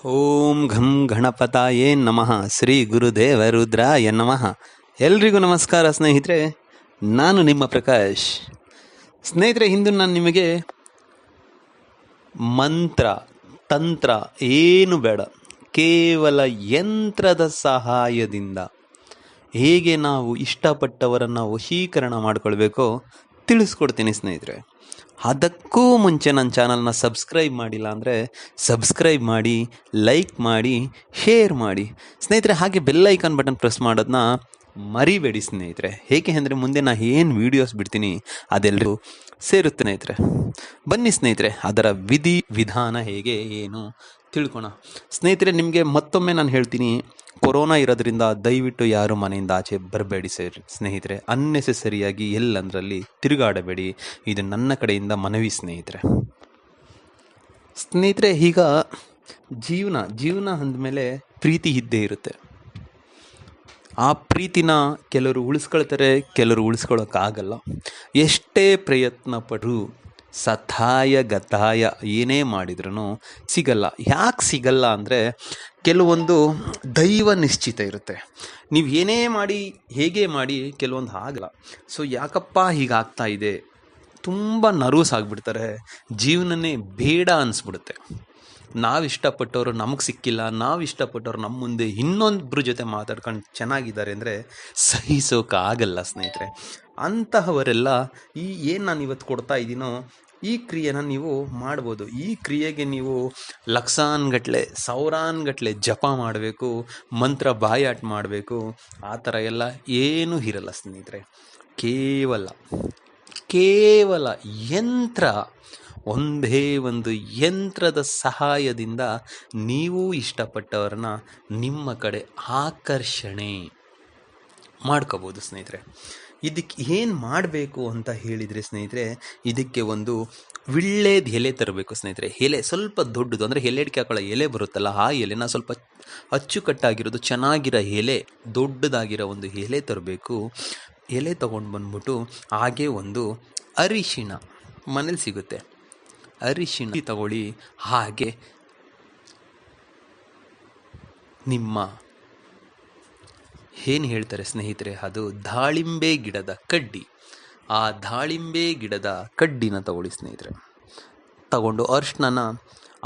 ಓಂ ಘಂ ಗಣಪತಾಯೇ ನಮಃ ಶ್ರೀ ಗುರುದೇವ ರುದ್ರಾಯ ನಮಃ. ಎಲ್ರಿಗೂ ನಮಸ್ಕಾರ ಸ್ನೇಹಿತರೆ, ನಾನು ನಿಮ್ಮ ಪ್ರಕಾಶ್. ಸ್ನೇಹಿತರೆ, ಇಂದು ನಾನು ನಿಮಗೆ ಮಂತ್ರ ತಂತ್ರ ಏನು ಬೇಡ, ಕೇವಲ ಯಂತ್ರದ ಸಹಾಯದಿಂದ ಹೇಗೆ ನಾವು ಇಷ್ಟಪಟ್ಟವರನ್ನು ವಶೀಕರಣ ಮಾಡ್ಕೊಳ್ಬೇಕೋ ತಿಳಿಸ್ಕೊಡ್ತೀನಿ ಸ್ನೇಹಿತರೆ. ಅದಕ್ಕೂ ಮುಂಚೆ ನನ್ನ ಚಾನಲ್ನ ಸಬ್ಸ್ಕ್ರೈಬ್ ಮಾಡಿಲ್ಲ ಅಂದರೆ ಸಬ್ಸ್ಕ್ರೈಬ್ ಮಾಡಿ, ಲೈಕ್ ಮಾಡಿ, ಶೇರ್ ಮಾಡಿ ಸ್ನೇಹಿತರೆ. ಹಾಗೆ ಬೆಲ್ ಐಕಾನ್ ಬಟನ್ ಪ್ರೆಸ್ ಮಾಡೋದನ್ನ ಮರಿಬೇಡಿ ಸ್ನೇಹಿತರೆ. ಏಕೆ ಅಂದರೆ ಮುಂದೆ ನಾನು ಏನು ವೀಡಿಯೋಸ್ ಬಿಡ್ತೀನಿ ಅದೆಲ್ಲರೂ ಸೇರುತ್ತೆ ಸ್ನೇಹಿತರೆ. ಬನ್ನಿ ಸ್ನೇಹಿತರೆ, ಅದರ ವಿಧಿ ವಿಧಾನ ಹೇಗೆ ಏನು ತಿಳ್ಕೊಣ. ಸ್ನೇಹಿತರೆ, ನಿಮಗೆ ಮತ್ತೊಮ್ಮೆ ನಾನು ಹೇಳ್ತೀನಿ, ಕೊರೋನಾ ಇರೋದ್ರಿಂದ ದಯವಿಟ್ಟು ಯಾರು ಮನೆಯಿಂದ ಆಚೆ ಬರಬೇಡಿ ಸ್ನೇಹಿತರೆ. ಅನ್ನೆಸೆಸರಿಯಾಗಿ ಎಲ್ಲಂದರಲ್ಲಿ ತಿರುಗಾಡಬೇಡಿ. ಇದು ನನ್ನ ಕಡೆಯಿಂದ ಮನವಿ ಸ್ನೇಹಿತರೆ. ಈಗ ಜೀವನ ಅಂದಮೇಲೆ ಪ್ರೀತಿ ಇದ್ದೇ ಇರುತ್ತೆ. ಆ ಪ್ರೀತಿನ ಕೆಲವರು ಉಳಿಸ್ಕೊಳ್ತಾರೆ, ಕೆಲವರು ಉಳಿಸ್ಕೊಳ್ಳೋಕ್ಕಾಗಲ್ಲ. ಎಷ್ಟೇ ಪ್ರಯತ್ನ ಪಟ್ಟರು ಸತಾಯ ಗತಾಯ ಏನೇ ಮಾಡಿದ್ರೂ ಸಿಗಲ್ಲ. ಯಾಕೆ ಸಿಗಲ್ಲ ಅಂದರೆ ಕೆಲವೊಂದು ದೈವ ನಿಶ್ಚಿತ ಇರುತ್ತೆ. ನೀವು ಏನೇ ಮಾಡಿ ಹೇಗೆ ಮಾಡಿ ಕೆಲವೊಂದು ಆಗಲ್ಲ. ಸೊ ಯಾಕಪ್ಪ ಹೀಗಾಗ್ತಾ ಇದೆ, ತುಂಬ ನರ್ವಸ್ ಆಗಿಬಿಡ್ತಾರೆ. ಜೀವನನೇ ಬೇಡ ಅನಿಸ್ಬಿಡುತ್ತೆ. ನಾವು ಇಷ್ಟಪಟ್ಟವರು ನಮಗೆ ಸಿಕ್ಕಿಲ್ಲ, ನಾವು ಇಷ್ಟಪಟ್ಟವ್ರು ನಮ್ಮ ಮುಂದೆ ಇನ್ನೊಬ್ಬರ ಜೊತೆ ಮಾತಾಡ್ಕೊಂಡು ಚೆನ್ನಾಗಿದ್ದಾರೆ ಅಂದರೆ ಸಹಿಸೋಕ್ಕಾಗಲ್ಲ ಸ್ನೇಹಿತರೆ. ಅಂತಹವರೆಲ್ಲ ಏನು ನಾನು ಇವತ್ತು ಕೊಡ್ತಾ ಇದ್ದೀನೋ ಈ ಕ್ರಿಯೆನ ನೀವು ಮಾಡ್ಬೋದು. ಈ ಕ್ರಿಯೆಗೆ ನೀವು ಲಕ್ಷಾನ್ಗಟ್ಲೆ ಸಾವಿರಾನ್ಗಟ್ಲೆ ಜಪ ಮಾಡಬೇಕು, ಮಂತ್ರ ಬಾಯಾಟ ಮಾಡಬೇಕು, ಆ ಥರ ಎಲ್ಲ ಏನೂ ಇರಲ್ಲ ಸ್ನೇಹಿತರೆ. ಕೇವಲ ಯಂತ್ರ, ಒಂದೇ ಒಂದು ಯಂತ್ರದ ಸಹಾಯದಿಂದ ನೀವು ಇಷ್ಟಪಟ್ಟವ್ರನ್ನ ನಿಮ್ಮ ಕಡೆ ಆಕರ್ಷಣೆ ಮಾಡ್ಕೋಬೋದು ಸ್ನೇಹಿತರೆ. ಇದಕ್ಕೆ ಏನು ಮಾಡಬೇಕು ಅಂತ ಹೇಳಿದರೆ ಸ್ನೇಹಿತರೆ, ಇದಕ್ಕೆ ಒಂದು ವಿಳ್ಳೆದ ಎಲೆ ತರಬೇಕು ಸ್ನೇಹಿತರೆ. ಎಲೆ ಸ್ವಲ್ಪ ದೊಡ್ಡದು, ಅಂದರೆ ಎಲೆಡಿಕೆ ಹಾಕೊಳ್ಳೋ ಎಲೆ ಬರುತ್ತಲ್ಲ, ಆ ಎಲೆನ ಸ್ವಲ್ಪ ಅಚ್ಚುಕಟ್ಟಾಗಿರೋದು ಚೆನ್ನಾಗಿರೋ ಎಲೆ, ದೊಡ್ಡದಾಗಿರೋ ಒಂದು ಎಲೆ ತರಬೇಕು. ಎಲೆ ತೊಗೊಂಡು ಬಂದ್ಬಿಟ್ಟು ಹಾಗೆ ಒಂದು ಅರಿಶಿಣ ಮನೇಲಿ ಸಿಗುತ್ತೆ, ಅರಿಶಿಣ ತಗೊಳ್ಳಿ. ಹಾಗೆ ನಿಮ್ಮ ಏನು ಹೇಳ್ತಾರೆ ಸ್ನೇಹಿತರೆ, ಅದು ದಾಳಿಂಬೆ ಗಿಡದ ಕಡ್ಡಿ. ಆ ದಾಳಿಂಬೆ ಗಿಡದ ಕಡ್ಡಿನ ತಗೊಳ್ಳಿ ಸ್ನೇಹಿತರೆ. ತಗೊಂಡು ಅರಿಶಿಣನ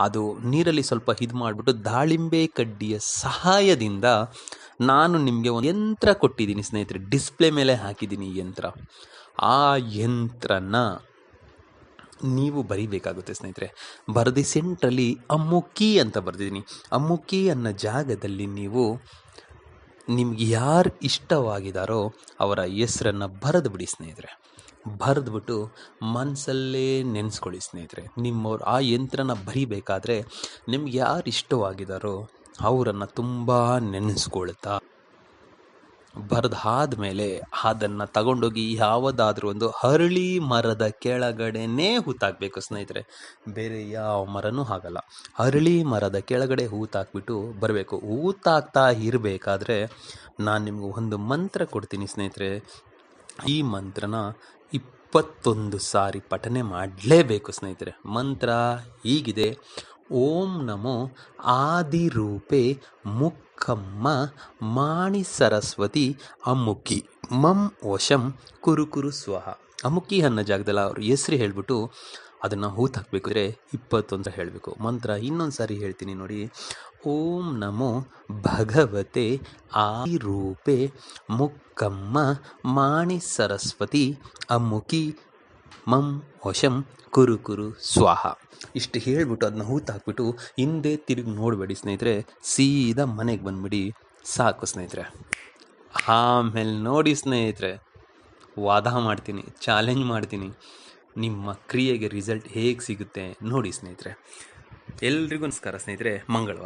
ಅದು ನೀರಲ್ಲಿ ಸ್ವಲ್ಪ ಇದು ಮಾಡಿಬಿಟ್ಟು ದಾಳಿಂಬೆ ಕಡ್ಡಿಯ ಸಹಾಯದಿಂದ ನಾನು ನಿಮಗೆ ಒಂದು ಯಂತ್ರ ಕೊಟ್ಟಿದ್ದೀನಿ ಸ್ನೇಹಿತರೆ. ಡಿಸ್ಪ್ಲೇ ಮೇಲೆ ಹಾಕಿದ್ದೀನಿ ಈ ಯಂತ್ರ. ಆ ಯಂತ್ರನ ನೀವು ಬರಿಬೇಕಾಗುತ್ತೆ ಸ್ನೇಹಿತರೆ. ಬರೆದು ಸೆಂಟ್ರಲ್ಲಿ ಅಮ್ಮುಕ್ಕಿ ಅಂತ ಬರೆದಿದ್ದೀನಿ. ಅಮ್ಮುಕ್ಕಿ ಅನ್ನೋ ಜಾಗದಲ್ಲಿ ನೀವು ನಿಮ್ಗೆ ಯಾರು ಇಷ್ಟವಾಗಿದ್ದಾರೋ ಅವರ ಹೆಸರನ್ನು ಬರೆದು ಬಿಡಿ ಸ್ನೇಹಿತರೆ. ಬರೆದ್ಬಿಟ್ಟು ಮನಸ್ಸಲ್ಲೇ ನೆನೆಸ್ಕೊಳ್ಳಿ ಸ್ನೇಹಿತರೆ. ನಿಮ್ಮವ್ರು ಆ ಯಂತ್ರನ ಬರಿಬೇಕಾದ್ರೆ ನಿಮ್ಗೆ ಯಾರು ಇಷ್ಟವಾಗಿದ್ದಾರೋ ಅವರನ್ನು ತುಂಬ ನೆನೆಸ್ಕೊಳ್ತಾ ಬರೆದಾದ್ಮೇಲೆ ಅದನ್ನು ತಗೊಂಡೋಗಿ ಯಾವುದಾದ್ರೂ ಒಂದು ಅರಳಿ ಮರದ ಕೆಳಗಡೆನೇ ಹೂತಾಕಬೇಕು ಸ್ನೇಹಿತರೆ. ಬೇರೆ ಯಾವ ಮರನೂ ಆಗಲ್ಲ. ಅರಳಿ ಮರದ ಕೆಳಗಡೆ ಹೂತಾಕ್ಬಿಟ್ಟು ಬರಬೇಕು. ಹೂತಾಕ್ತಾ ಇರಬೇಕಾದ್ರೆ ನಾನು ನಿಮ್ಗೆ ಒಂದು ಮಂತ್ರ ಕೊಡ್ತೀನಿ ಸ್ನೇಹಿತರೆ. ಈ ಮಂತ್ರನ 21 ಸಾರಿ ಪಠನೆ ಮಾಡಲೇಬೇಕು ಸ್ನೇಹಿತರೆ. ಮಂತ್ರ ಹೀಗಿದೆ: ಓಂ ನಮೋ ಆದಿರೂಪೆ ಮುಕ್ಕಮ್ಮ ಮಾಣಿ ಸರಸ್ವತಿ ಅಮ್ಮುಕ್ಕಿ ಮಂ ವಶಂ ಕುರು ಸ್ವಹ. ಅಮ್ಮುಕ್ಕಿ ಅನ್ನೋ ಜಾಗದಲ್ಲಿ ಅವ್ರ ಹೆಸರು ಹೇಳ್ಬಿಟ್ಟು ಅದನ್ನು ಹೂತಾಕಬೇಕು. ಅಂದರೆ 21 ಹೇಳಬೇಕು. ಮಂತ್ರ ಇನ್ನೊಂದು ಸಾರಿ ಹೇಳ್ತೀನಿ ನೋಡಿ: ಓಂ ನಮೋ ಭಗವತೆ ಆದಿರೂಪೆ ಮುಕ್ಕಮ್ಮ ಮಾಣಿ ಸರಸ್ವತಿ ಅಮ್ಮುಕ್ಕಿ ಮಂ ವಶಂ ಕುರು ಸ್ವಾಹ. ಇಷ್ಟು ಹೇಳಿಬಿಟ್ಟು ಅದನ್ನ ಹೂತಾಕ್ಬಿಟ್ಟು ಹಿಂದೆ ತಿರುಗಿ ನೋಡಬೇಡಿ ಸ್ನೇಹಿತರೆ. ಸೀದಾ ಮನೆಗೆ ಬಂದುಬಿಡಿ, ಸಾಕು ಸ್ನೇಹಿತರೆ. ಆಮೇಲೆ ನೋಡಿ ಸ್ನೇಹಿತರೆ, ವಾದ ಮಾಡ್ತೀನಿ, ಚಾಲೆಂಜ್ ಮಾಡ್ತೀನಿ, ನಿಮ್ಮ ಕ್ರಿಯೆಗೆ ರಿಸಲ್ಟ್ ಹೇಗೆ ಸಿಗುತ್ತೆ ನೋಡಿ ಸ್ನೇಹಿತರೆ. ಎಲ್ರಿಗೂ ನಮಸ್ಕಾರ ಸ್ನೇಹಿತರೆ. ಮಂಗಳವಾರ.